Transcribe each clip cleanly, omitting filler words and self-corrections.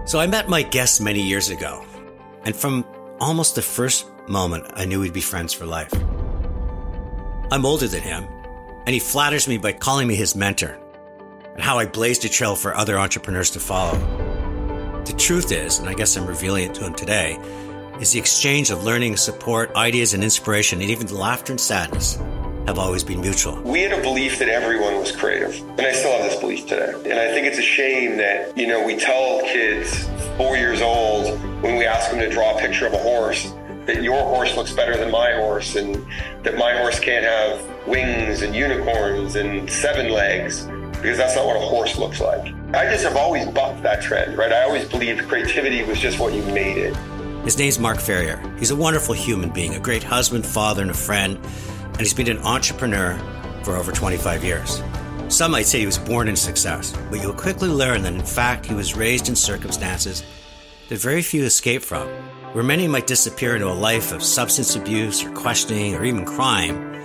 So I met my guest many years ago, and from almost the first moment, I knew we'd be friends for life. I'm older than him, and he flatters me by calling me his mentor, and how I blazed a trail for other entrepreneurs to follow. The truth is, and I guess I'm revealing it to him today, is the exchange of learning, support, ideas, and inspiration, and even laughter and sadness have always been mutual. We had a belief that everyone was creative, and I still have this belief today. And I think it's a shame that, we tell kids 4 years old when we ask them to draw a picture of a horse that your horse looks better than my horse, and that my horse can't have wings and unicorns and 7 legs, because that's not what a horse looks like. I just have always bucked that trend, right? I always believed creativity was just what you made it. His name's Mark Ferrier. He's a wonderful human being, a great husband, father, and a friend, and he's been an entrepreneur for over 25 years. Some might say he was born in success, but you'll quickly learn that in fact he was raised in circumstances that very few escape from, where many might disappear into a life of substance abuse or questioning or even crime,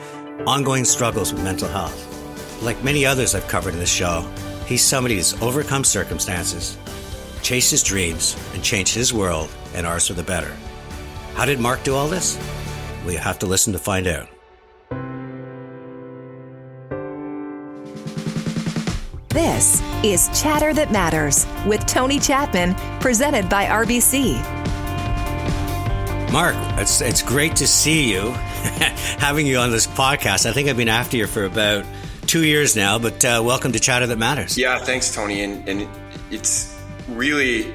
ongoing struggles with mental health. Like many others I've covered in this show, he's somebody who's overcome circumstances, chased his dreams, and changed his world and ours for the better. How did Mark do all this? Well, you have to listen to find out. This is Chatter That Matters with Tony Chapman, presented by RBC. Mark, it's great to see you, having you on this podcast. I think I've been after you for about 2 years now, but welcome to Chatter That Matters. Yeah, thanks, Tony. And it's really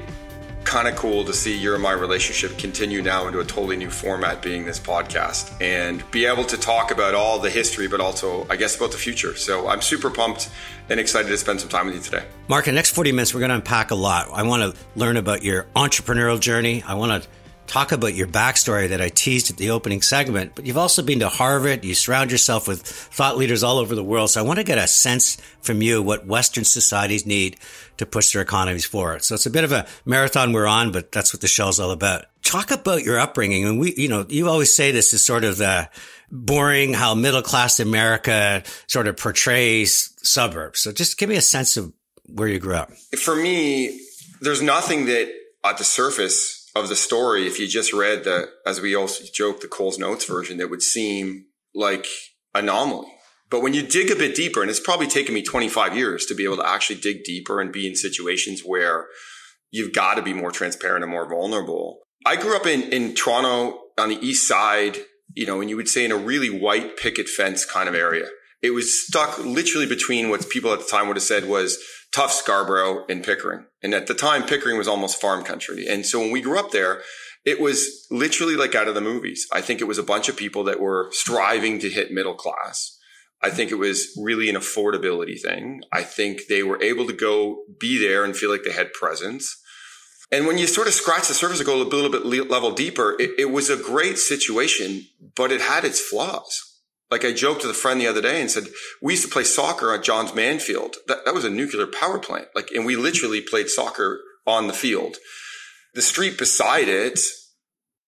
kind of cool to see your and my relationship continue now into a totally new format, being this podcast, and be able to talk about all the history, but also, I guess, about the future. So I'm super pumped and excited to spend some time with you today. Mark, in the next 40 minutes, we're going to unpack a lot. I want to learn about your entrepreneurial journey. I want to talk about your backstory that I teased at the opening segment, but you've also been to Harvard. You surround yourself with thought leaders all over the world. So I want to get a sense from you what Western societies need to push their economies forward. So it's a bit of a marathon we're on, but that's what the show's all about. Talk about your upbringing. And you always say this is sort of the boring, how middle-class America sort of portrays suburbs. So just give me a sense of where you grew up. For me, there's nothing that at the surface of the story, if you just read the, as we also joke, the Cole's Notes version, that would seem like anomaly. But when you dig a bit deeper, and it's probably taken me 25 years to be able to actually dig deeper and be in situations where you've got to be more transparent and more vulnerable. I grew up in Toronto on the east side, and you would say in a really white picket fence kind of area. It was stuck literally between what people at the time would have said was tough Scarborough and Pickering. And at the time, Pickering was almost farm country. And so when we grew up there, it was literally like out of the movies. I think it was a bunch of people that were striving to hit middle class. I think it was really an affordability thing. I think they were able to go be there and feel like they had presence. And when you sort of scratch the surface and go a little bit level deeper, it was a great situation, but it had its flaws. Like I joked with a friend the other day and said, we used to play soccer at John's Manfield. That was a nuclear power plant. And we literally played soccer on the field. The street beside it,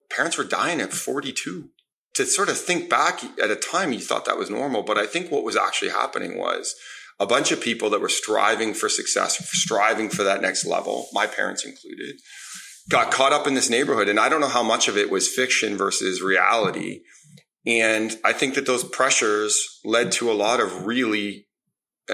parents were dying at 42. To sort of think back at a time, you thought that was normal. But I think what was actually happening was a bunch of people that were striving for success, striving for that next level, my parents included, got caught up in this neighborhood. And I don't know how much of it was fiction versus reality. And I think that those pressures led to a lot of really,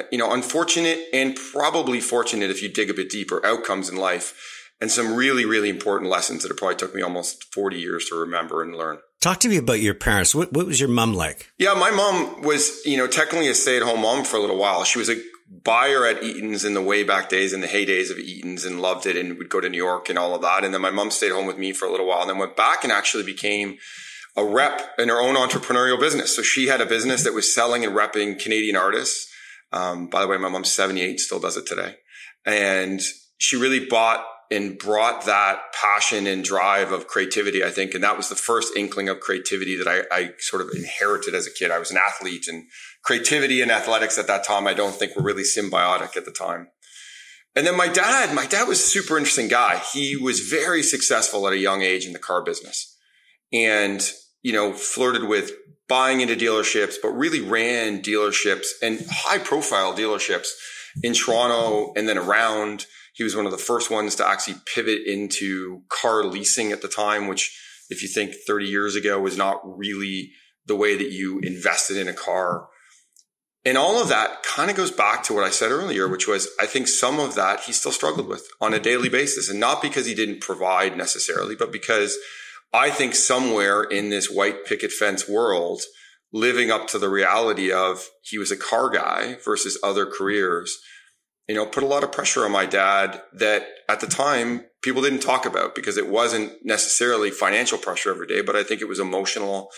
unfortunate and probably fortunate, if you dig a bit deeper, outcomes in life, and some really, really important lessons that it probably took me almost 40 years to remember and learn. Talk to me about your parents. What was your mom like? Yeah, my mom was, technically a stay-at-home mom for a little while. She was a buyer at Eaton's in the way back days, in the heydays of Eaton's, and loved it, and would go to New York and all of that. And then my mom stayed home with me for a little while and then went back and actually became a rep in her own entrepreneurial business. So she had a business that was selling and repping Canadian artists. By the way, my mom's 78, still does it today. And she really bought and brought that passion and drive of creativity, I think. And that was the first inkling of creativity that I sort of inherited as a kid. I was an athlete, and creativity and athletics at that time, I don't think were really symbiotic at the time. And then my dad was a super interesting guy. He was very successful at a young age in the car business, and flirted with buying into dealerships, but really ran dealerships and high profile dealerships in Toronto and then around. He was one of the first ones to actually pivot into car leasing at the time, which if you think 30 years ago was not really the way that you invested in a car. And all of that kind of goes back to what I said earlier, which was, I think some of that he still struggled with on a daily basis. And not because he didn't provide necessarily, but because I think somewhere in this white picket fence world, living up to the reality of he was a car guy versus other careers, put a lot of pressure on my dad that at the time people didn't talk about, because it wasn't necessarily financial pressure every day, but I think it was emotional.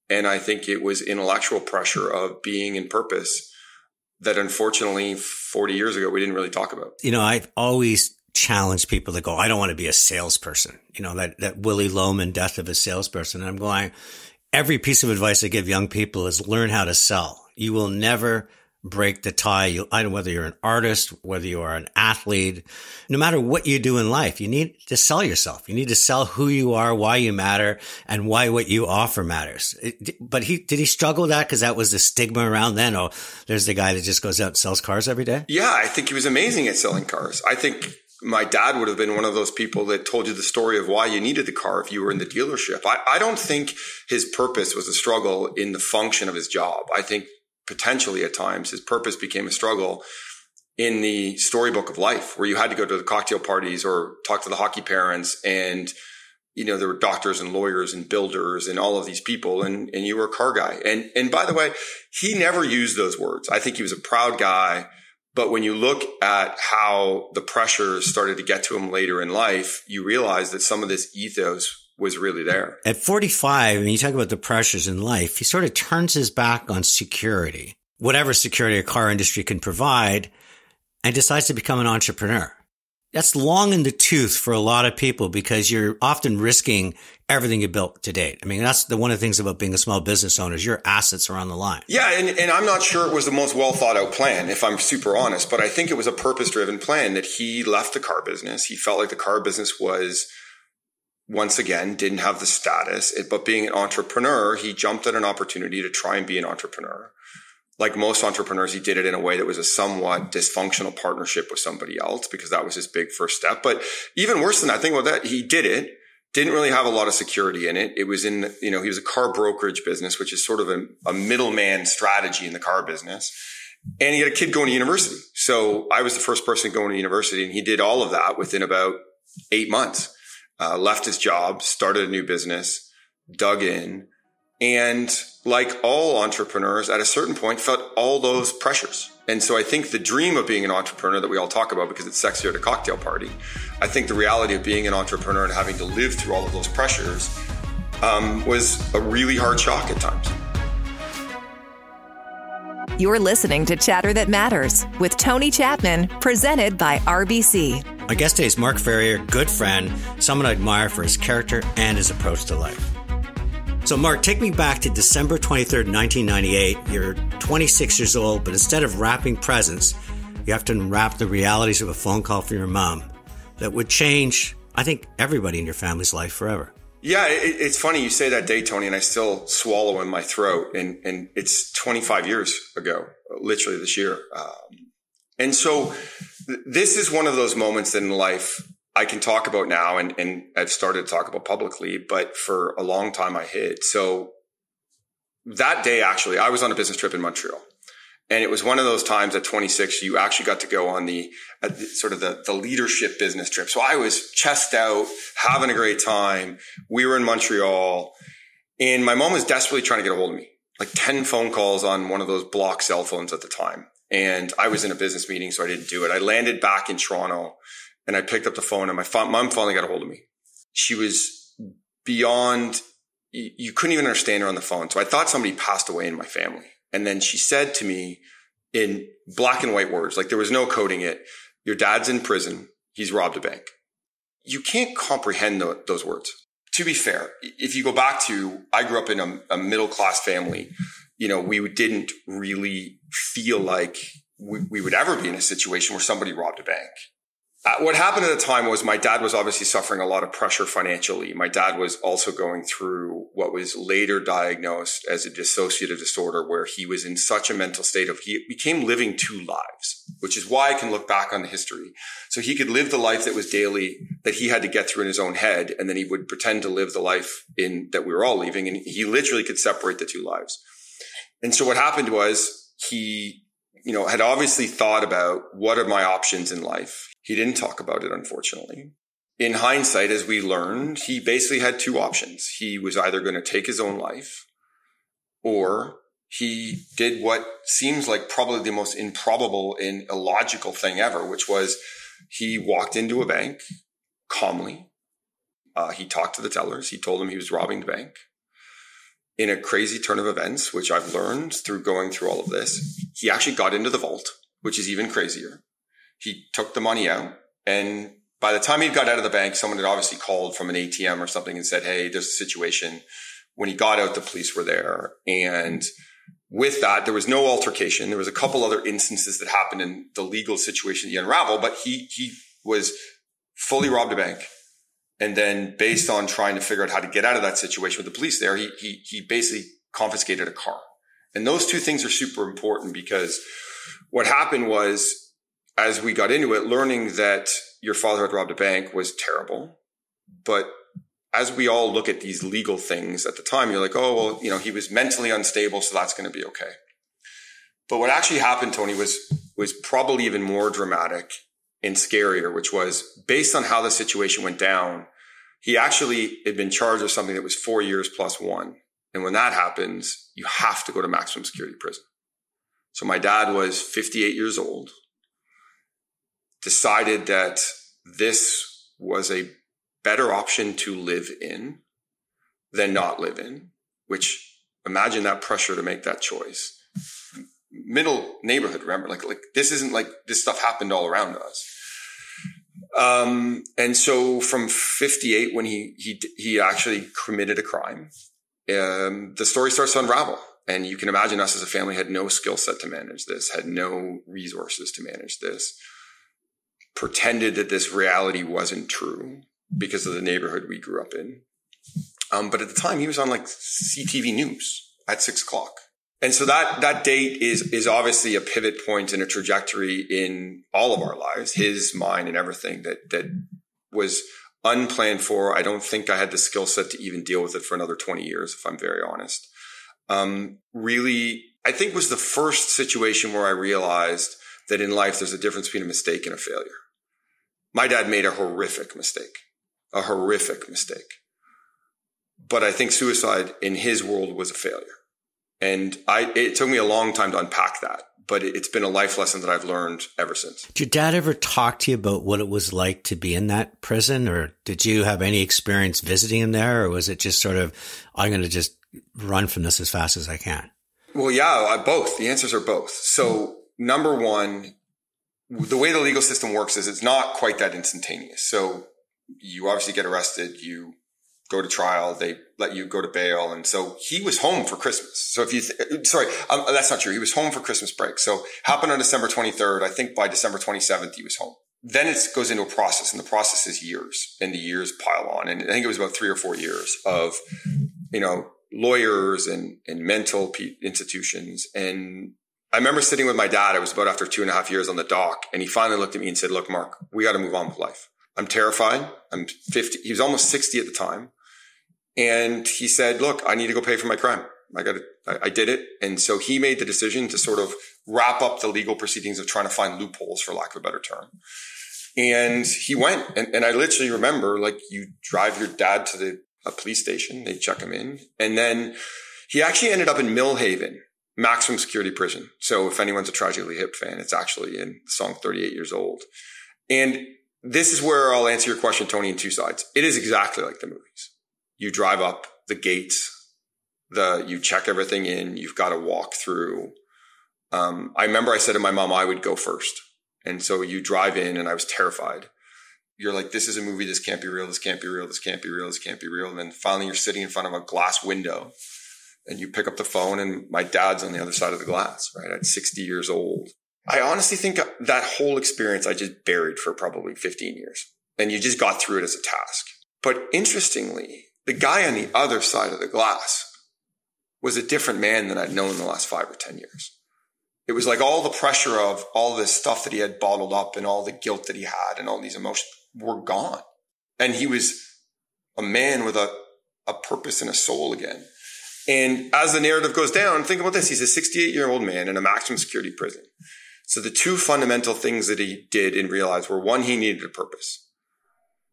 And I think it was intellectual pressure of being in purpose that unfortunately 40 years ago, we didn't really talk about. I've always challenged people that go, I don't want to be a salesperson. That Willie Loman death of a salesperson. And I'm going, every piece of advice I give young people is learn how to sell. You will never break the tie. Whether you're an artist, whether you are an athlete, no matter what you do in life, you need to sell yourself. You need to sell who you are, why you matter, and why what you offer matters. But did he struggle with that because that was the stigma around then? Oh, there's the guy that just goes out and sells cars every day? Yeah, I think he was amazing at selling cars. I think my dad would have been one of those people that told you the story of why you needed the car if you were in the dealership. I don't think his purpose was a struggle in the function of his job. I think potentially at times his purpose became a struggle in the storybook of life, where you had to go to the cocktail parties or talk to the hockey parents. And, there were doctors and lawyers and builders and all of these people. And you were a car guy. And by the way, he never used those words. I think he was a proud guy. But when you look at how the pressures started to get to him later in life, you realize that some of this ethos was really there. At 45, when you talk about the pressures in life, he sort of turns his back on security, whatever security a car industry can provide, and decides to become an entrepreneur. That's long in the tooth for a lot of people because you're often risking everything you built to date. I mean, that's one of the things about being a small business owner is your assets are on the line. Yeah. And I'm not sure it was the most well thought out plan, if I'm super honest, but I think it was a purpose driven plan that he left the car business. He felt like the car business was, once again, didn't have the status, but being an entrepreneur, he jumped at an opportunity to try and be an entrepreneur. Like most entrepreneurs, he did it in a way that was a somewhat dysfunctional partnership with somebody else, because that was his big first step. But even worse than that, think about that. He did it, didn't really have a lot of security in it. It was in, he was a car brokerage business, which is sort of a middleman strategy in the car business. And he had a kid going to university. So I was the first person going to university, and he did all of that within about 8 months. Left his job, started a new business, dug in, and like all entrepreneurs, at a certain point felt all those pressures. And so I think the dream of being an entrepreneur that we all talk about because it's sexier at a cocktail party, I think the reality of being an entrepreneur and having to live through all of those pressures was a really hard shock at times. You're listening to Chatter That Matters with Tony Chapman, presented by RBC. Our guest today is Mark Ferrier, good friend, someone I admire for his character and his approach to life. So, Mark, take me back to December 23rd, 1998. You're 26 years old, but instead of wrapping presents, you have to unwrap the realities of a phone call from your mom that would change, I think, everybody in your family's life forever. Yeah, it's funny you say that date, Tony, and I still swallow in my throat. And it's 25 years ago, literally this year. And so this is one of those moments in life I can talk about now, and I've started to talk about publicly, but for a long time I hid. So that day, actually, I was on a business trip in Montreal. And it was one of those times at 26, you actually got to go on the leadership business trip. So I was chest out, having a great time. We were in Montreal, and my mom was desperately trying to get a hold of me, like 10 phone calls on one of those block cell phones at the time. And I was in a business meeting, so I didn't do it. I landed back in Toronto, and I picked up the phone, and my mom finally got a hold of me. She was beyond, you couldn't even understand her on the phone. So I thought somebody passed away in my family. And then she said to me in black and white words, like there was no coding it, your dad's in prison. He's robbed a bank. You can't comprehend those words. To be fair, if you go back to, I grew up in a middle-class family. We didn't really feel like we would ever be in a situation where somebody robbed a bank. What happened at the time was my dad was obviously suffering a lot of pressure financially. My dad was also going through what was later diagnosed as a dissociative disorder, where he was in such a mental state of, he became living two lives, which is why I can look back on the history. So he could live the life that was daily, that he had to get through in his own head. And then he would pretend to live the life that we were all leaving. And he literally could separate the two lives. And so what happened was he, had obviously thought about what are my options in life. He didn't talk about it, unfortunately. In hindsight, as we learned, he basically had two options. He was either going to take his own life, or he did what seems like probably the most improbable and illogical thing ever, which was he walked into a bank calmly. He talked to the tellers. He told them he was robbing the bank. In a crazy turn of events, which I've learned through going through all of this, he actually got into the vault, which is even crazier. He took the money out, and by the time he got out of the bank, someone had obviously called from an ATM or something and said, hey, there's a situation. When he got out, the police were there. And with that, there was no altercation. There was a couple other instances that happened in the legal situation that unraveled, but he was fully robbed a bank. And then based on trying to figure out how to get out of that situation with the police there, he basically confiscated a car. And those two things are super important, because what happened was, as we got into it, learning that your father had robbed a bank was terrible. But as we all look at these legal things at the time, you're like, oh, well, he was mentally unstable, so that's going to be okay. But what actually happened, Tony, was probably even more dramatic and scarier, which was based on how the situation went down. He actually had been charged with something that was 4 years plus one. And when that happens, you have to go to maximum security prison. So my dad was 58 years old, decided that this was a better option to live in than not live in, which, imagine that pressure to make that choice. Middle neighborhood, remember, like this isn't like this stuff happened all around us. And so from 58, when he actually committed a crime, the story starts to unravel. And you can imagine us as a family had no skill set to manage this, had no resources to manage this, pretended that this reality wasn't true because of the neighborhood we grew up in. But at the time, he was on like CTV News at 6:00. And so that date is obviously a pivot point and a trajectory in all of our lives, his, mine, and everything that was unplanned for. I don't think I had the skill set to even deal with it for another 20 years, if I'm very honest. Really, I think was the first situation where I realized that in life, there's a difference between a mistake and a failure. My dad made a horrific mistake. But I think suicide in his world was a failure. And it took me a long time to unpack that, but it's been a life lesson that I've learned ever since. Did your dad ever talk to you about what it was like to be in that prison, or did you have any experience visiting him there, or was it just sort of, I'm going to just run from this as fast as I can? Well, yeah, both. The answers are both. So number one, the way the legal system works is it's not quite that instantaneous. So you obviously get arrested, you go to trial, they let you go to bail. And so he was home for Christmas. So that's not true. He was home for Christmas break. So happened on December 23rd. I think by December 27th, he was home. Then it goes into a process, and the process is years, and the years pile on. And I think it was about 3 or 4 years of, lawyers and mental institutions. And I remember sitting with my dad. It was about after 2.5 years on the dock. And he finally looked at me and said, look, Mark, we got to move on with life. I'm terrified. I'm 50. He was almost 60 at the time. And he said, look, I need to go pay for my crime. I did it. And so he made the decision to sort of wrap up the legal proceedings of trying to find loopholes, for lack of a better term. And he went. And I literally remember, like, you drive your dad to a police station, they check him in. And then he actually ended up in Millhaven Maximum Security Prison. So if anyone's a Tragically Hip fan, it's actually in the song 38 Years Old. And this is where I'll answer your question, Tony, in two sides. It is exactly like the movies. You drive up the gates, you check everything in, you've got to walk through. I remember I said to my mom, I would go first. And so you drive in, and I was terrified. You're like, this is a movie. This can't be real. This can't be real. This can't be real. This can't be real. And then finally you're sitting in front of a glass window, and you pick up the phone, and my dad's on the other side of the glass, right? At 60 years old. I honestly think that whole experience I just buried for probably 15 years. And you just got through it as a task. But interestingly, the guy on the other side of the glass was a different man than I'd known in the last 5 or 10 years. It was like all the pressure of all this stuff that he had bottled up and all the guilt that he had and all these emotions were gone. And he was a man with a purpose and a soul again. And as the narrative goes down, think about this. He's a 68-year-old man in a maximum security prison. So the two fundamental things that he did and realized were, one, he needed a purpose.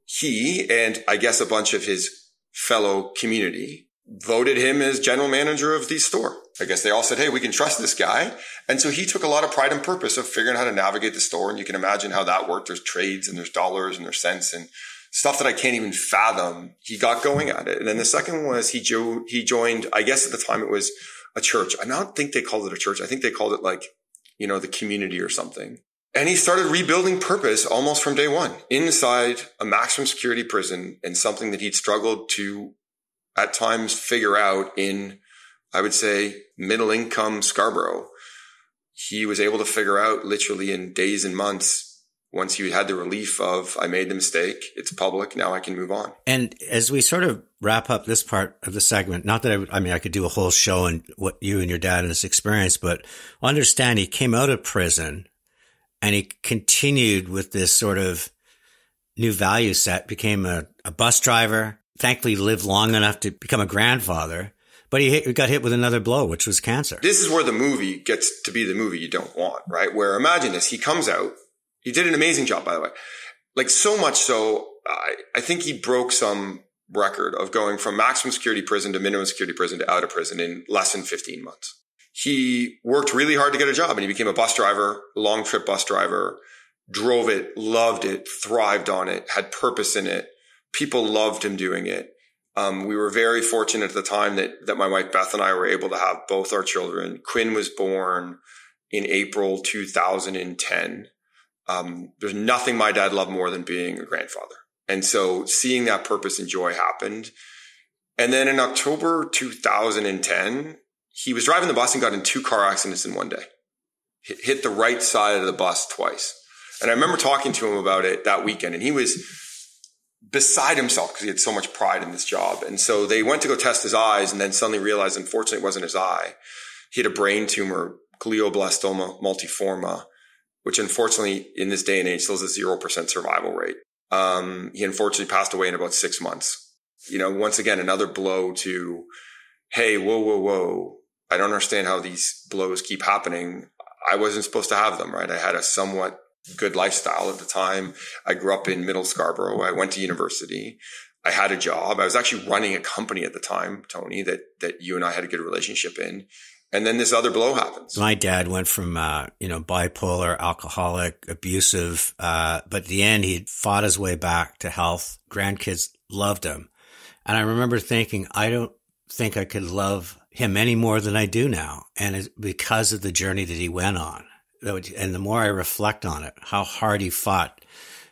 He, and I guess a bunch of his fellow community, voted him as general manager of the store. I guess they all said, hey, we can trust this guy. And so he took a lot of pride and purpose of figuring out how to navigate the store. And you can imagine how that worked. There's trades and there's dollars and there's cents and stuff that I can't even fathom. He got going at it. And then the second was he joined, I guess at the time it was a church. I don't think they called it a church. I think they called it like, the community or something. And he started rebuilding purpose almost from day one inside a maximum security prison, and something that he'd struggled to at times figure out in, I would say, middle income Scarborough. He was able to figure out literally in days and months, once he had the relief of, I made the mistake, it's public, now I can move on. And as we sort of wrap up this part of the segment, not that I could do a whole show on what you and your dad and his experience, but understand he came out of prison and he continued with this sort of new value set, became a bus driver, thankfully lived long enough to become a grandfather, but he got hit with another blow, which was cancer. This is where the movie gets to be the movie you don't want, right? Where imagine this, he comes out, he did an amazing job, by the way. Like so much so, I think he broke some record of going from maximum security prison to minimum security prison to out of prison in less than 15 months. He worked really hard to get a job and he became a bus driver, long trip bus driver, drove it, loved it, thrived on it, had purpose in it. People loved him doing it. We were very fortunate at the time that my wife Beth and I were able to have both our children. Quinn was born in April 2010. There's nothing my dad loved more than being a grandfather. And so seeing that purpose and joy happened. And then in October 2010, he was driving the bus and got in 2 car accidents in one day. Hit the right side of the bus twice. And I remember talking to him about it that weekend, and he was beside himself because he had so much pride in this job. And so they went to go test his eyes and then suddenly realized, unfortunately, it wasn't his eye. He had a brain tumor, glioblastoma multiforme, which unfortunately in this day and age still has a 0% survival rate. He unfortunately passed away in about 6 months. Once again, another blow to, hey, whoa. I don't understand how these blows keep happening. I wasn't supposed to have them, right? I had a somewhat good lifestyle at the time. I grew up in Middle Scarborough. I went to university. I had a job. I was actually running a company at the time, Tony, that you and I had a good relationship in. And then this other blow happens. My dad went from, bipolar, alcoholic, abusive, but at the end, he fought his way back to health. Grandkids loved him. And I remember thinking, I don't think I could love him any more than I do now. And it's because of the journey that he went on. And the more I reflect on it, how hard he fought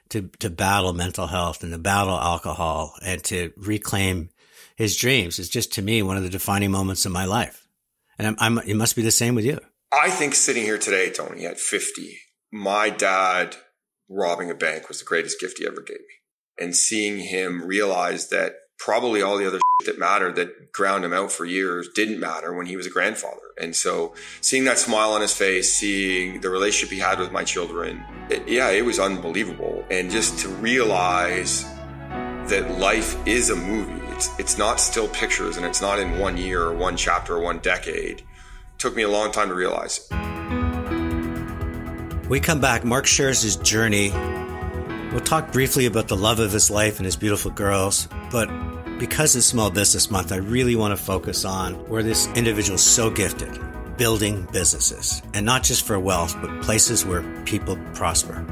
to battle mental health and to battle alcohol and to reclaim his dreams, is just, to me, one of the defining moments of my life. And it must be the same with you. I think sitting here today, Tony, at 50, my dad robbing a bank was the greatest gift he ever gave me. And seeing him realize that probably all the other shit that mattered, that ground him out for years, didn't matter when he was a grandfather. And so seeing that smile on his face, seeing the relationship he had with my children, it was unbelievable. And just to realize that life is a movie. It's not still pictures, and it's not in 1 year or 1 chapter or 1 decade. It took me a long time to realize. We come back. Mark shares his journey. We'll talk briefly about the love of his life and his beautiful girls. But because it's Small Business Month, I really want to focus on where this individual is so gifted, building businesses. And not just for wealth, but places where people prosper.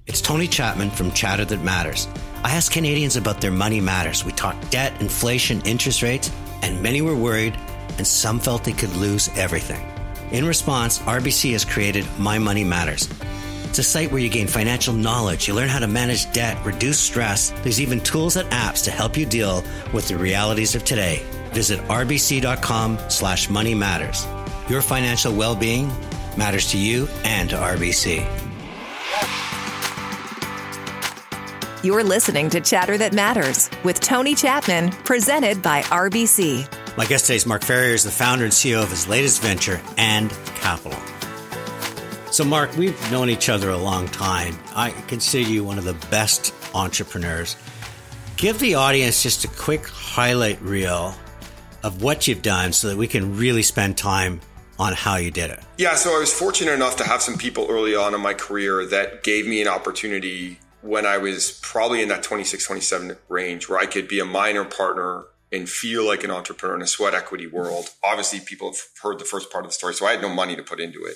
It's Tony Chapman from Chatter That Matters. I ask Canadians about their money matters. We talk debt, inflation, interest rates, and many were worried, and some felt they could lose everything. In response, RBC has created My Money Matters. It's a site where you gain financial knowledge, you learn how to manage debt, reduce stress. There's even tools and apps to help you deal with the realities of today. Visit rbc.com/moneymatters. Your financial well-being matters to you and to RBC. You're listening to Chatter That Matters with Tony Chapman, presented by RBC. My guest today is Mark Ferrier, is the founder and CEO of his latest venture, And Capital. So, Mark, we've known each other a long time. I consider you one of the best entrepreneurs. Give the audience just a quick highlight reel of what you've done so that we can really spend time on how you did it. Yeah, so I was fortunate enough to have some people early on in my career that gave me an opportunity when I was probably in that 26, 27 range where I could be a minor partner and feel like an entrepreneur in a sweat equity world. Obviously, people have heard the first part of the story, so I had no money to put into it.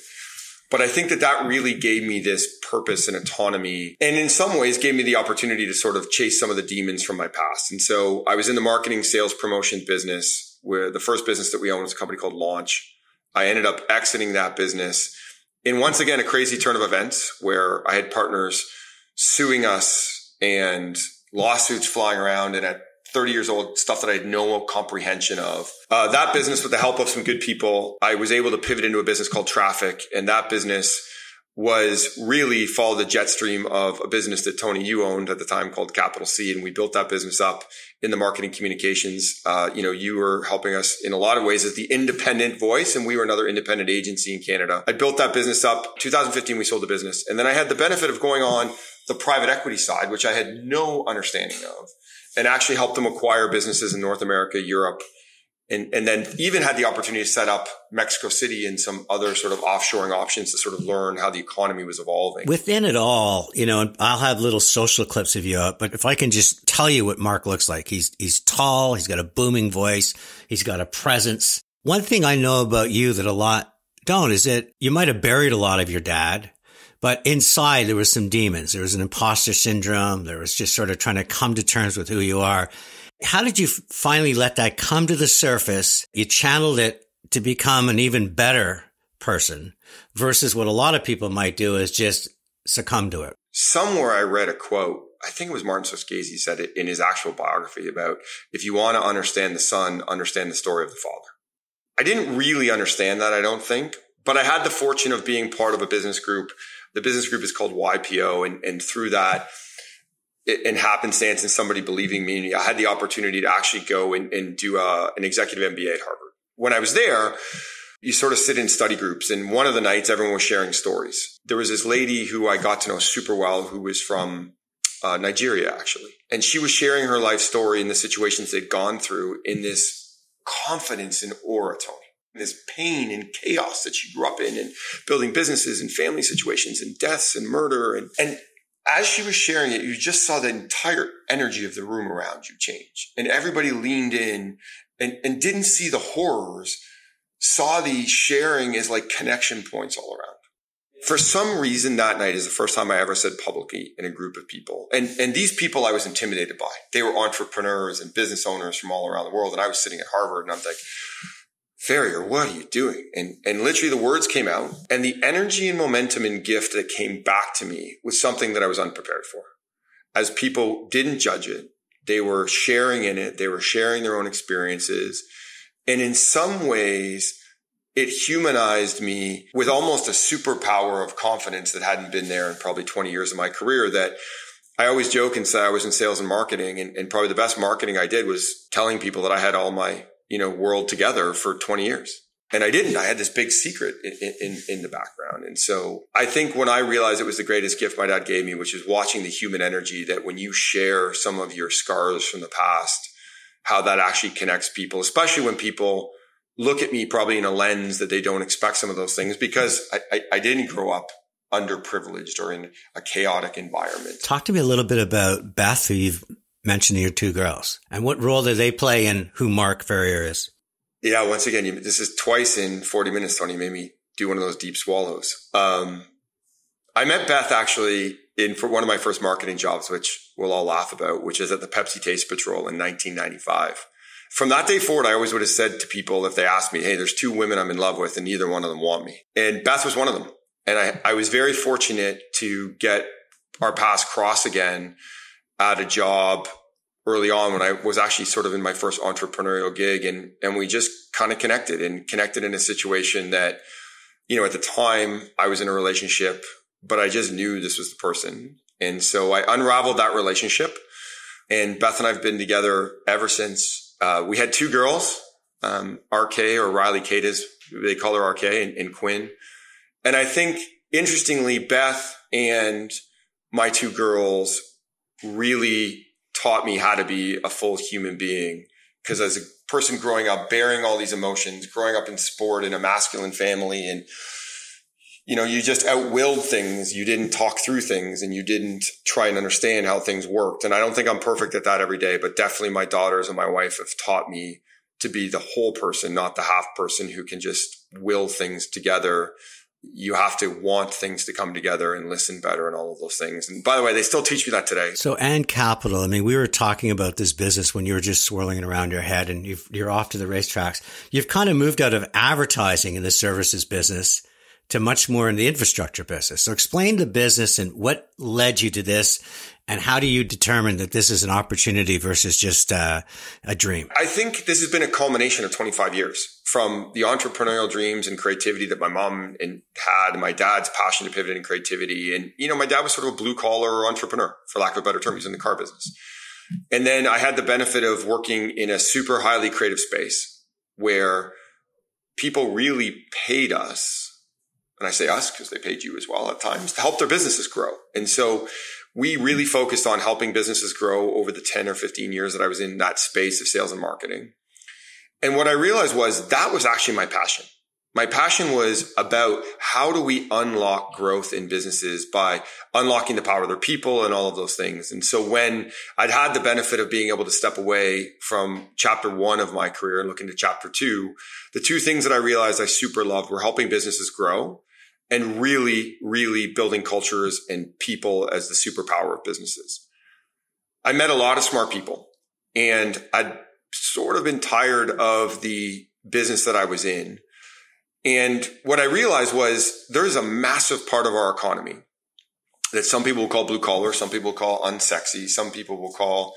But I think that really gave me this purpose and autonomy, and in some ways gave me the opportunity to sort of chase some of the demons from my past. And so I was in the marketing, sales, promotion business, where the first business that we owned was a company called Launch. I ended up exiting that business in, once again, a crazy turn of events where I had partners suing us and lawsuits flying around, and at 30 years old, stuff that I had no comprehension of. That business, with the help of some good people, I was able to pivot into a business called Traffic. And that business was really followed the jet stream of a business that Tony, you owned at the time called Capital C. And we built that business up in the marketing communications. You were helping us in a lot of ways as the independent voice, and we were another independent agency in Canada. I built that business up. 2015, we sold the business. And then I had the benefit of going on the private equity side, which I had no understanding of, and actually helped them acquire businesses in North America, Europe, and then even had the opportunity to set up Mexico City and some other sort of offshoring options to sort of learn how the economy was evolving. Within it all, and I'll have little social clips of you up, but if I can just tell you what Mark looks like, he's tall, he's got a booming voice, he's got a presence. One thing I know about you that a lot don't is that you might have buried a lot of your dad, but inside there was some demons. There was an imposter syndrome. There was just sort of trying to come to terms with who you are. How did you finally let that come to the surface? You channeled it to become an even better person versus what a lot of people might do is just succumb to it. Somewhere I read a quote, I think it was Martin Scorsese said it in his actual biography about, if you want to understand the son, understand the story of the father. I didn't really understand that, I don't think, but I had the fortune of being part of a business group. The business group is called YPO. And through that, in happenstance and somebody believing me, I had the opportunity to actually go and do an executive MBA at Harvard. When I was there, you sort of sit in study groups. And one of the nights, everyone was sharing stories. There was this lady who I got to know super well, who was from Nigeria, actually. And she was sharing her life story and the situations they'd gone through in this confidence and aura, Tony. This pain and chaos that she grew up in, and building businesses and family situations and deaths and murder. And as she was sharing it, you just saw the entire energy of the room around you change. And everybody leaned in and didn't see the horrors, saw the sharing as like connection points all around. For some reason, that night is the first time I ever said publicly in a group of people. And these people I was intimidated by. They were entrepreneurs and business owners from all around the world. And I was sitting at Harvard and I'm like, Ferrier, what are you doing? And literally the words came out, and the energy and momentum and gift that came back to me was something that I was unprepared for. As people didn't judge it, they were sharing in it. They were sharing their own experiences. And in some ways, it humanized me with almost a superpower of confidence that hadn't been there in probably 20 years of my career. That I always joke and say I was in sales and marketing, and probably the best marketing I did was telling people that I had all my world together for 20 years. And I didn't. I had this big secret in the background. And so I think when I realized it was the greatest gift my dad gave me, which is watching the human energy, that when you share some of your scars from the past, how that actually connects people, especially when people look at me probably in a lens that they don't expect some of those things, because I didn't grow up underprivileged or in a chaotic environment. Talk to me a little bit about Beth, who you've mentioned your two girls, and what role do they play in who Mark Ferrier is? Yeah, once again, this is twice in 40 minutes, Tony. You made me do one of those deep swallows. I met Beth actually for one of my first marketing jobs, which we'll all laugh about, which is at the Pepsi Taste Patrol in 1995. From that day forward, I always would have said to people, if they asked me, hey, there's two women I'm in love with and neither one of them want me. And Beth was one of them. And I was very fortunate to get our paths cross again at a job early on when I was actually sort of in my first entrepreneurial gig, and we just kind of connected in a situation that, at the time I was in a relationship, but I just knew this was the person. And so I unraveled that relationship, and Beth and I have been together ever since. We had 2 girls, RK, or Riley Kate, as they call her, RK, and Quinn. And I think, interestingly, Beth and my 2 girls really taught me how to be a full human being. Because as a person growing up, bearing all these emotions, growing up in sport in a masculine family, and, you just outwilled things. You didn't talk through things, and you didn't try and understand how things worked. And I don't think I'm perfect at that every day, but definitely my daughters and my wife have taught me to be the whole person, not the half person who can just will things together. You have to want things to come together and listen better and all of those things. And by the way, they still teach me that today. So, and capital. I mean, we were talking about this business when you were just swirling it around your head, and you're off to the racetracks. You've kind of moved out of advertising in the services business to much more in the infrastructure business. So explain the business and what led you to this, and how do you determine that this is an opportunity versus just a dream? I think this has been a culmination of 25 years from the entrepreneurial dreams and creativity that my mom had, and my dad's passion to pivot in creativity. And, my dad was sort of a blue collar entrepreneur, for lack of a better term. He's in the car business. And then I had the benefit of working in a super highly creative space where people really paid us. And I say us because they paid you as well at times, to help their businesses grow. And so we really focused on helping businesses grow over the 10 or 15 years that I was in that space of sales and marketing. And what I realized was that was actually my passion. My passion was about how do we unlock growth in businesses by unlocking the power of their people and all of those things. And so when I'd had the benefit of being able to step away from chapter 1 of my career and look into chapter 2, the 2 things that I realized I super loved were helping businesses grow and really, really building cultures and people as the superpower of businesses. I met a lot of smart people, and I'd sort of been tired of the business that I was in. And what I realized was there's a massive part of our economy that some people will call blue collar, some people will call unsexy, some people will call,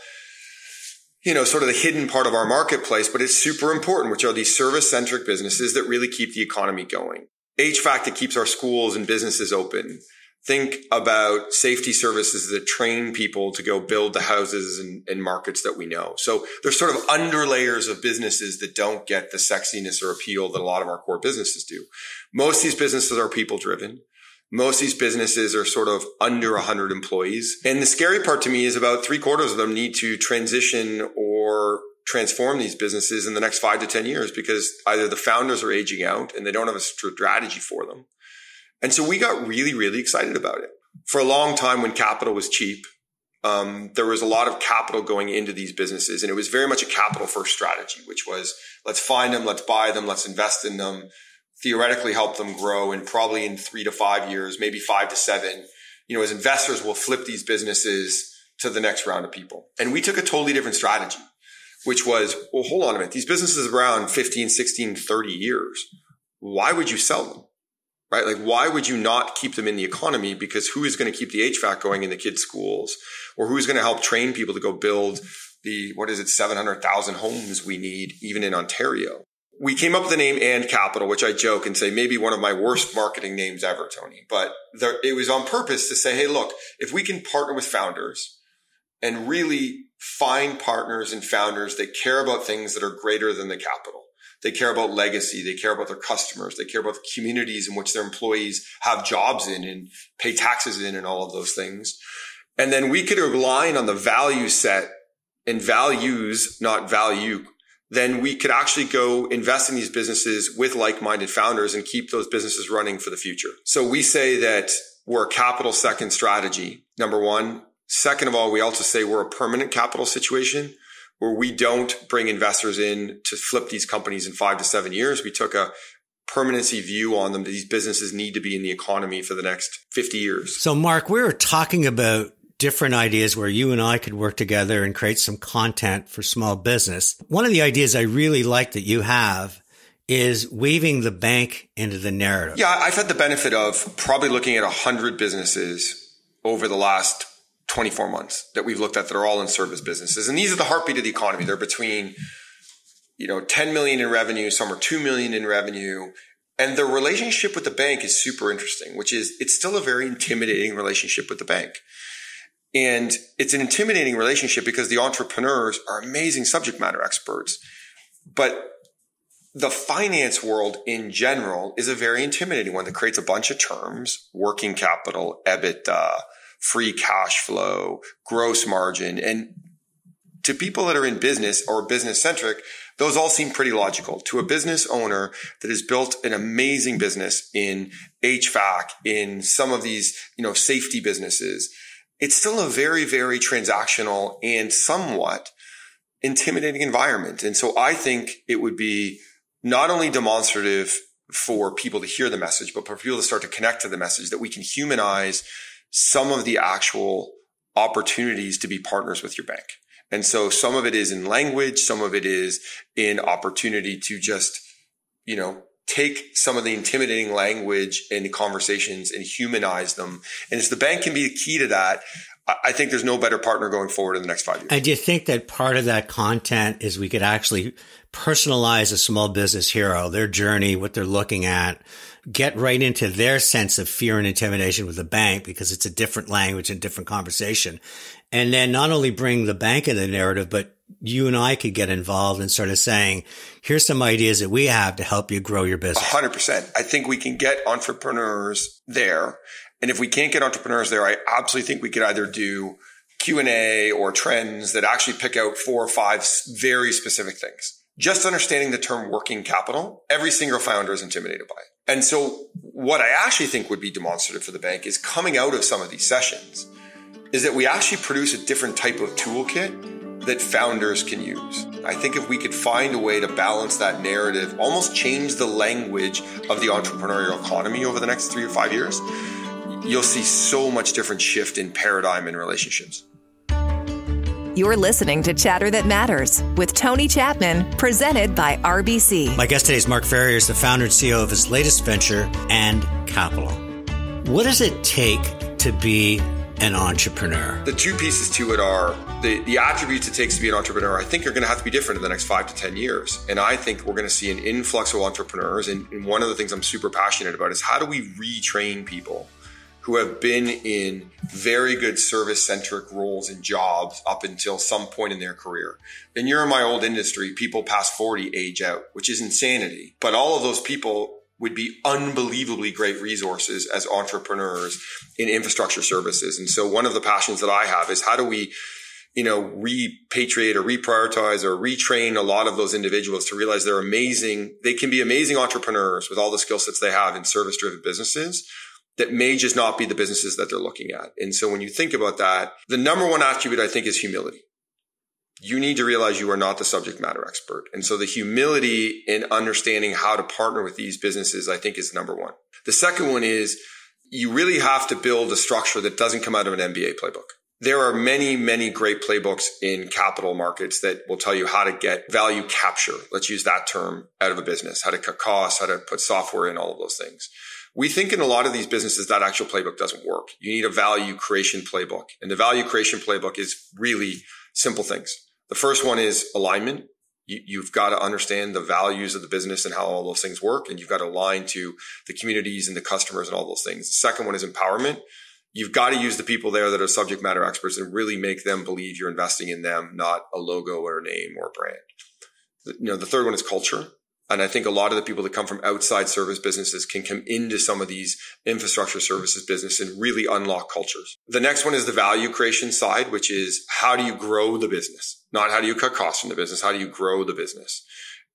sort of the hidden part of our marketplace, but it's super important, which are these service-centric businesses that really keep the economy going. HVAC that keeps our schools and businesses open. Think about safety services that train people to go build the houses and markets that we know. So there's sort of underlayers of businesses that don't get the sexiness or appeal that a lot of our core businesses do. Most of these businesses are people driven. Most of these businesses are sort of under 100 employees. And the scary part to me is about 3/4 of them need to transition or transform these businesses in the next 5 to 10 years because either the founders are aging out and they don't have a strategy for them. And so we got really, really excited about it. For a long time, when capital was cheap, there was a lot of capital going into these businesses, and it was very much a capital first strategy, which was let's find them, let's buy them, let's invest in them, theoretically help them grow, and probably in 3 to 5 years, maybe 5 to 7, as investors will flip these businesses to the next round of people. And we took a totally different strategy, which was, well, hold on a minute. These businesses are around 15, 16, 30 years. Why would you sell them? Right? Like, why would you not keep them in the economy? Because who is going to keep the HVAC going in the kids' schools? Or who's going to help train people to go build the, 700,000 homes we need, even in Ontario? We came up with the name And Capital, which I joke and say maybe one of my worst marketing names ever, Tony. But it was on purpose to say, hey, look, if we can partner with founders and really find partners and founders that care about things that are greater than the capital. They care about legacy. They care about their customers. They care about the communities in which their employees have jobs in and pay taxes in and all of those things. And then we could align on the value set and values, not value. Then we could actually go invest in these businesses with like-minded founders and keep those businesses running for the future. So we say that we're a capital second strategy, number one. Second of all, we also say we're a permanent capital situation where we don't bring investors in to flip these companies in 5 to 7 years. We took a permanency view on them that these businesses need to be in the economy for the next 50 years. So Mark, we were talking about different ideas where you and I could work together and create some content for small business. One of the ideas I really like that you have is weaving the bank into the narrative. Yeah, I've had the benefit of probably looking at 100 businesses over the last 24 months that we've looked at that are all in service businesses. And these are the heartbeat of the economy. They're between, 10 million in revenue, some are 2 million in revenue. And the relationship with the bank is super interesting, which is it's still a very intimidating relationship with the bank. And it's an intimidating relationship because the entrepreneurs are amazing subject matter experts. But the finance world in general is a very intimidating one that creates a bunch of terms: working capital, EBITDA, free cash flow, gross margin. And to people that are in business or business centric, those all seem pretty logical. To a business owner that has built an amazing business in HVAC, in some of these, safety businesses, it's still a very, very transactional and somewhat intimidating environment. And so I think it would be not only demonstrative for people to hear the message, but for people to start to connect to the message that we can humanize some of the actual opportunities to be partners with your bank. And so some of it is in language, some of it is in opportunity to just, take some of the intimidating language and conversations and humanize them. And as the bank can be the key to that, I think there's no better partner going forward in the next 5 years. And do you think that part of that content is we could actually personalize a small business hero, their journey, what they're looking at, get right into their sense of fear and intimidation with the bank because it's a different language and different conversation. And then not only bring the bank in the narrative, but you and I could get involved in sort of saying, here's some ideas that we have to help you grow your business. 100%. I think we can get entrepreneurs there. And if we can't get entrepreneurs there, I absolutely think we could either do Q&A or trends that actually pick out 4 or 5 very specific things. Just understanding the term working capital, every single founder is intimidated by it. And so what I actually think would be demonstrative for the bank is coming out of some of these sessions is that we actually produce a different type of toolkit that founders can use. I think if we could find a way to balance that narrative, almost change the language of the entrepreneurial economy over the next 3 or 5 years, you'll see so much different shift in paradigm and relationships. You're listening to Chatter That Matters with Tony Chapman, presented by RBC. My guest today is Mark Ferrier, is the founder and CEO of his latest venture, And Capital. What does it take to be an entrepreneur? The 2 pieces to it are the attributes it takes to be an entrepreneur, I think are going to have to be different in the next 5 to 10 years. And I think we're going to see an influx of entrepreneurs. And one of the things I'm super passionate about is how do we retrain people who have been in very good service-centric roles and jobs up until some point in their career. And you're in my old industry, people past 40 age out, which is insanity. But all of those people would be unbelievably great resources as entrepreneurs in infrastructure services. And so one of the passions that I have is how do we, repatriate or reprioritize or retrain a lot of those individuals to realize they're amazing. They can be amazing entrepreneurs with all the skill sets they have in service-driven businesses that may just not be the businesses that they're looking at. And so when you think about that, the number one attribute I think is humility. You need to realize you are not the subject matter expert. And so the humility in understanding how to partner with these businesses, I think, is number one. The second one is you really have to build a structure that doesn't come out of an MBA playbook. There are many, many great playbooks in capital markets that will tell you how to get value capture. Let's use that term out of a business, how to cut costs, how to put software in, all of those things. We think in a lot of these businesses that actual playbook doesn't work. You need a value creation playbook. And the value creation playbook is really simple things. The first one is alignment. You've got to understand the values of the business and how all those things work. And you've got to align to the communities and the customers and all those things. The second one is empowerment. You've got to use the people there that are subject matter experts and really make them believe you're investing in them, not a logo or a name or a brand. The third one is culture. And I think a lot of the people that come from outside service businesses can come into some of these infrastructure services business and really unlock cultures. The next one is the value creation side, which is how do you grow the business? Not how do you cut costs from the business? How do you grow the business?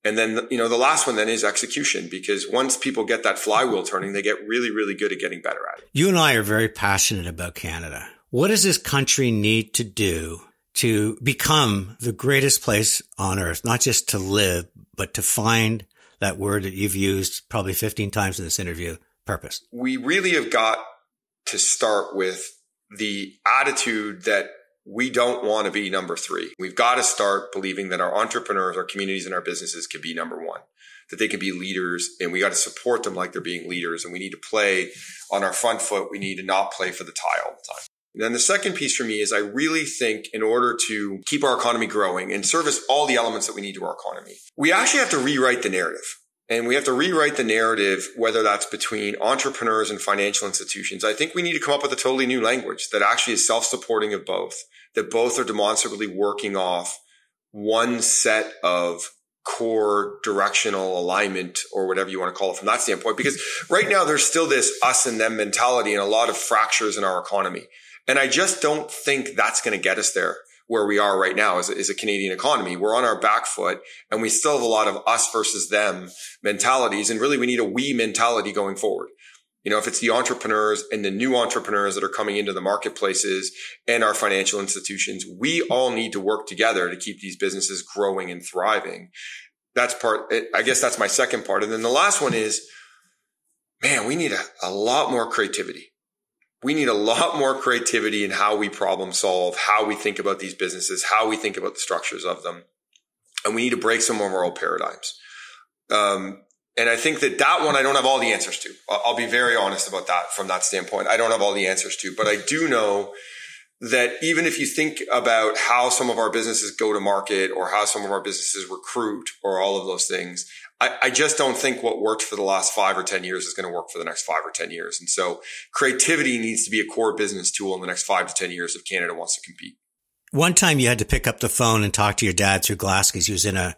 And then, the last one then is execution, because once people get that flywheel turning, they get really, really good at getting better at it. You and I are very passionate about Canada. What does this country need to do to become the greatest place on earth, not just to live, but to find that word that you've used probably 15 times in this interview, purpose? We really have got to start with the attitude that we don't want to be number 3. We've got to start believing that our entrepreneurs, our communities, and our businesses can be number 1, that they can be leaders, and we got to support them like they're being leaders. And we need to play on our front foot. We need to not play for the tie all the time. And then the second piece for me is I really think in order to keep our economy growing and service all the elements that we need to our economy, we actually have to rewrite the narrative. And we have to rewrite the narrative, whether that's between entrepreneurs and financial institutions. I think we need to come up with a totally new language that actually is self-supporting of both, that both are demonstrably working off one set of core directional alignment or whatever you want to call it from that standpoint. Because right now there's still this us and them mentality and a lot of fractures in our economy. And I just don't think that's going to get us there where we are right now as a Canadian economy. We're on our back foot and we still have a lot of us versus them mentalities. And really we need a we mentality going forward. You know, if it's the entrepreneurs and the new entrepreneurs that are coming into the marketplaces and our financial institutions, we all need to work together to keep these businesses growing and thriving. That's I guess that's my second part. And then the last one is, man, we need a lot more creativity. We need a lot more creativity in how we problem solve, how we think about these businesses, how we think about the structures of them. And we need to break some of our old paradigms. And I think that one, I don't have all the answers to. I'll be very honest about that from that standpoint. I don't have all the answers to, but I do know that even if you think about how some of our businesses go to market or how some of our businesses recruit or all of those things, I just don't think what worked for the last 5 or 10 years is going to work for the next 5 or 10 years. And so creativity needs to be a core business tool in the next 5 to 10 years if Canada wants to compete. One time you had to pick up the phone and talk to your dad through glass because he was in a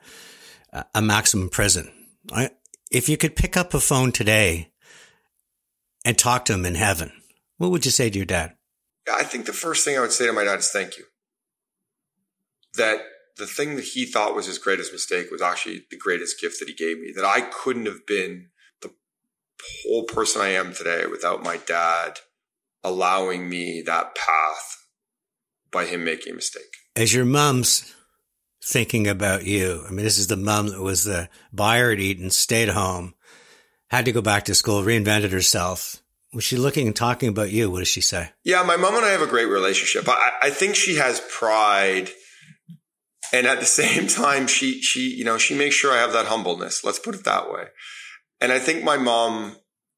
maximum prison. If you could pick up a phone today and talk to him in heaven, what would you say to your dad? I think the first thing I would say to my dad is thank you. That the thing that he thought was his greatest mistake was actually the greatest gift that he gave me, that I couldn't have been the whole person I am today without my dad allowing me that path by him making a mistake. As your mom's thinking about you, I mean, this is the mom that was the buyer at Eton, stayed home, had to go back to school, reinvented herself. Was she looking and talking about you? What does she say? Yeah, my mom and I have a great relationship. I think she has pride. And at the same time, she makes sure I have that humbleness. Let's put it that way. And I think my mom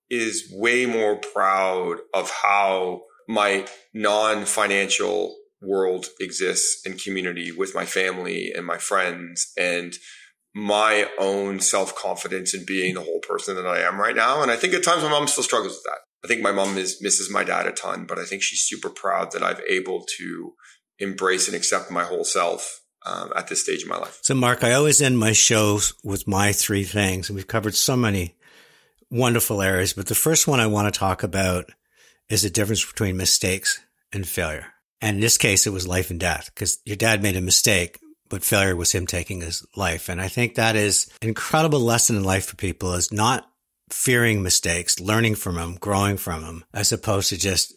is way more proud of how my non-financial world exists in community with my family and my friends and my own self-confidence in being the whole person that I am right now. And I think at times my mom still struggles with that. I think my mom misses my dad a ton, but I think she's super proud that I've able to embrace and accept my whole self at this stage of my life. So Mark, I always end my shows with my 3 things, and we've covered so many wonderful areas, but the first one I want to talk about is the difference between mistakes and failure. And in this case, it was life and death because your dad made a mistake, but failure was him taking his life. And I think that is an incredible lesson in life for people, is not fearing mistakes, learning from them, growing from them, as opposed to just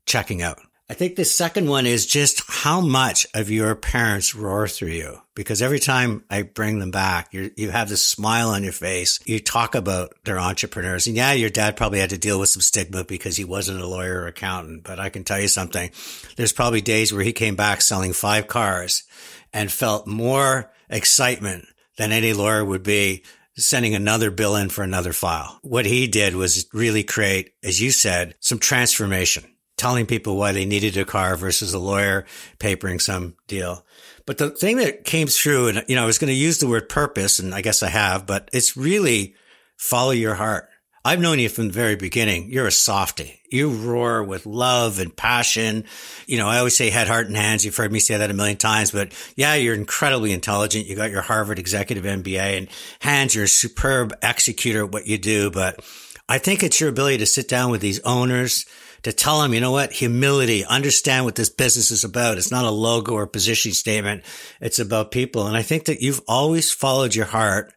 checking out. I think the second one is just how much of your parents roar through you, because every time I bring them back, you have this smile on your face. You talk about their entrepreneurs, and yeah, your dad probably had to deal with some stigma because he wasn't a lawyer or accountant. But I can tell you something. There's probably days where he came back selling 5 cars and felt more excitement than any lawyer would be sending another bill in for another file. What he did was really create, as you said, some transformation, telling people why they needed a car versus a lawyer papering some deal. But the thing that came through, and I was going to use the word purpose, and I guess I have, but it's really follow your heart. I've known you from the very beginning. You're a softie. You roar with love and passion. I always say head, heart, and hands. You've heard me say that a million times, but yeah, you're incredibly intelligent. You got your Harvard Executive MBA, and hands, you're a superb executor at what you do. But I think it's your ability to sit down with these owners, to tell them, you know what, humility, understand what this business is about. It's not a logo or positioning statement. It's about people. And I think that you've always followed your heart.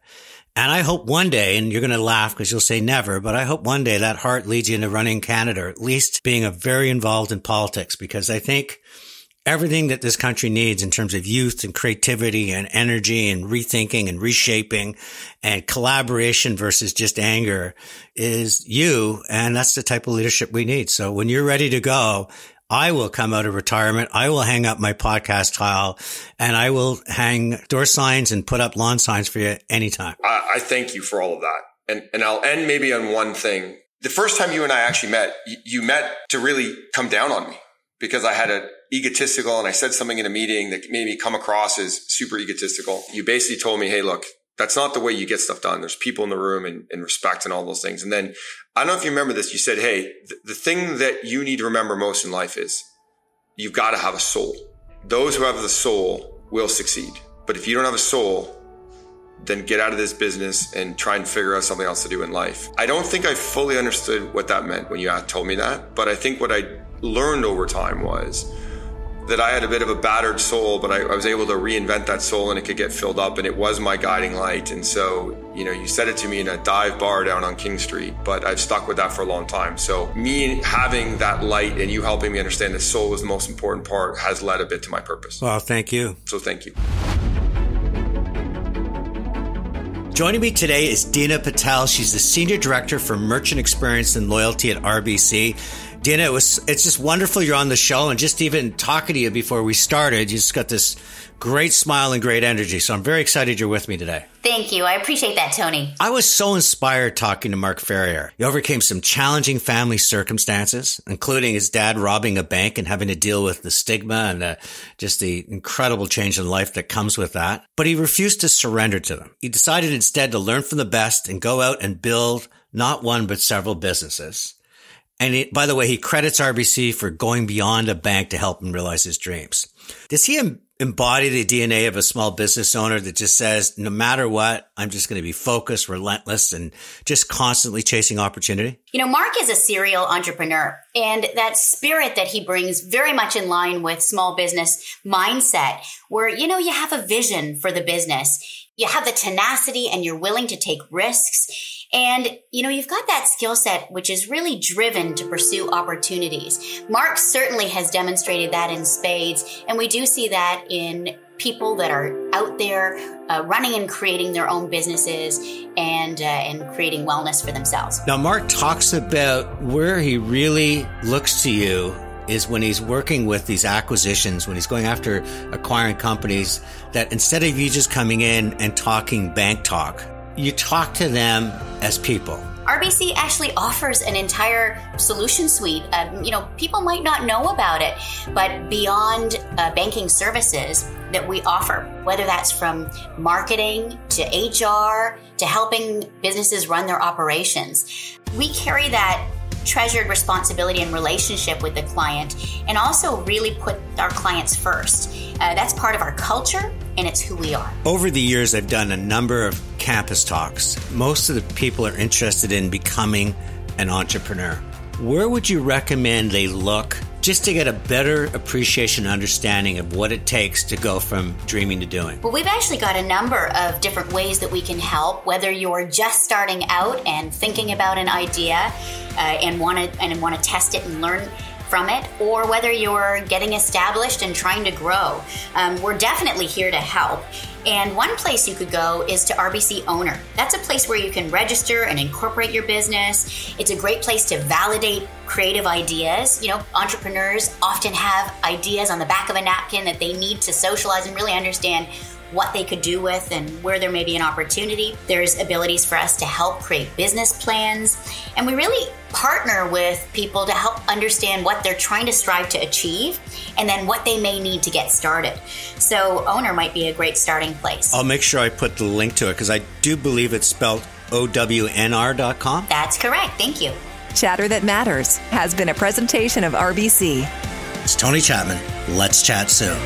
And I hope one day, and you're going to laugh because you'll say never, but I hope one day that heart leads you into running Canada, or at least being very involved in politics, because I think everything that this country needs in terms of youth and creativity and energy and rethinking and reshaping and collaboration versus just anger is you. And that's the type of leadership we need. So when you're ready to go, I will come out of retirement. I will hang up my podcast tile, and I will hang door signs and put up lawn signs for you anytime. I thank you for all of that. And I'll end maybe on one thing. The first time you and I actually met, you met to really come down on me. because I had an egotistical and I said something in a meeting that made me come across as super egotistical. You basically told me, hey, look, that's not the way you get stuff done. There's people in the room and respect and all those things. And then I don't know if you remember this. You said, hey, the thing that you need to remember most in life is you've got to have a soul. Those who have the soul will succeed. But if you don't have a soul, then get out of this business and try and figure out something else to do in life. I don't think I fully understood what that meant when you told me that. But I think what I learned over time was that I had a bit of a battered soul, but I was able to reinvent that soul and it could get filled up, and it was my guiding light. And so, you said it to me in a dive bar down on King Street, but I've stuck with that for a long time. So me having that light and you helping me understand that soul was the most important part has led a bit to my purpose. Well, thank you. So thank you. Joining me today is Deenah Patel. She's the Senior Director for Merchant Experience and Loyalty at RBC. Deenah, it's just wonderful you're on the show, and just even talking to you before we started, you just got this great smile and great energy. So I'm very excited you're with me today. Thank you. I appreciate that, Tony. I was so inspired talking to Mark Ferrier. He overcame some challenging family circumstances, including his dad robbing a bank and having to deal with the stigma and just the incredible change in life that comes with that. But he refused to surrender to them. He decided instead to learn from the best and go out and build not one, but several businesses. And by the way, he credits RBC for going beyond a bank to help him realize his dreams. Does he embody the DNA of a small business owner that just says, no matter what, I'm just going to be focused, relentless, and just constantly chasing opportunity? Mark is a serial entrepreneur, and that spirit that he brings very much in line with small business mindset, where, you have a vision for the business. You have the tenacity and you're willing to take risks. And, you've got that skill set, which is really driven to pursue opportunities. Mark certainly has demonstrated that in spades. And we do see that in people that are out there running and creating their own businesses and creating wellness for themselves. Now, Mark talks about where he really looks to you is when he's working with these acquisitions, when he's going after acquiring companies, that instead of you just coming in and talking bank talk, you talk to them as people. RBC actually offers an entire solution suite. People might not know about it, but beyond banking services that we offer, whether that's from marketing to HR to helping businesses run their operations, we carry that treasured responsibility and relationship with the client, and also really put our clients first. That's part of our culture, and it's who we are. Over the years, I've done a number of campus talks. Most of the people are interested in becoming an entrepreneur. Where would you recommend they look just to get a better appreciation and understanding of what it takes to go from dreaming to doing? Well, we've actually got a number of different ways that we can help, whether you're just starting out and thinking about an idea and want to test it and learn from it, or whether you're getting established and trying to grow. We're definitely here to help. And one place you could go is to RBC Owner. That's a place where you can register and incorporate your business. It's a great place to validate creative ideas. Entrepreneurs often have ideas on the back of a napkin that they need to socialize and really understand what they could do with and where there may be an opportunity. There's abilities for us to help create business plans. And we really partner with people to help understand what they're trying to strive to achieve and then what they may need to get started. So Owner might be a great starting place. I'll make sure I put the link to it because I do believe it's spelled OWNR.com. That's correct. Thank you. Chatter That Matters has been a presentation of RBC. It's Tony Chapman. Let's chat soon.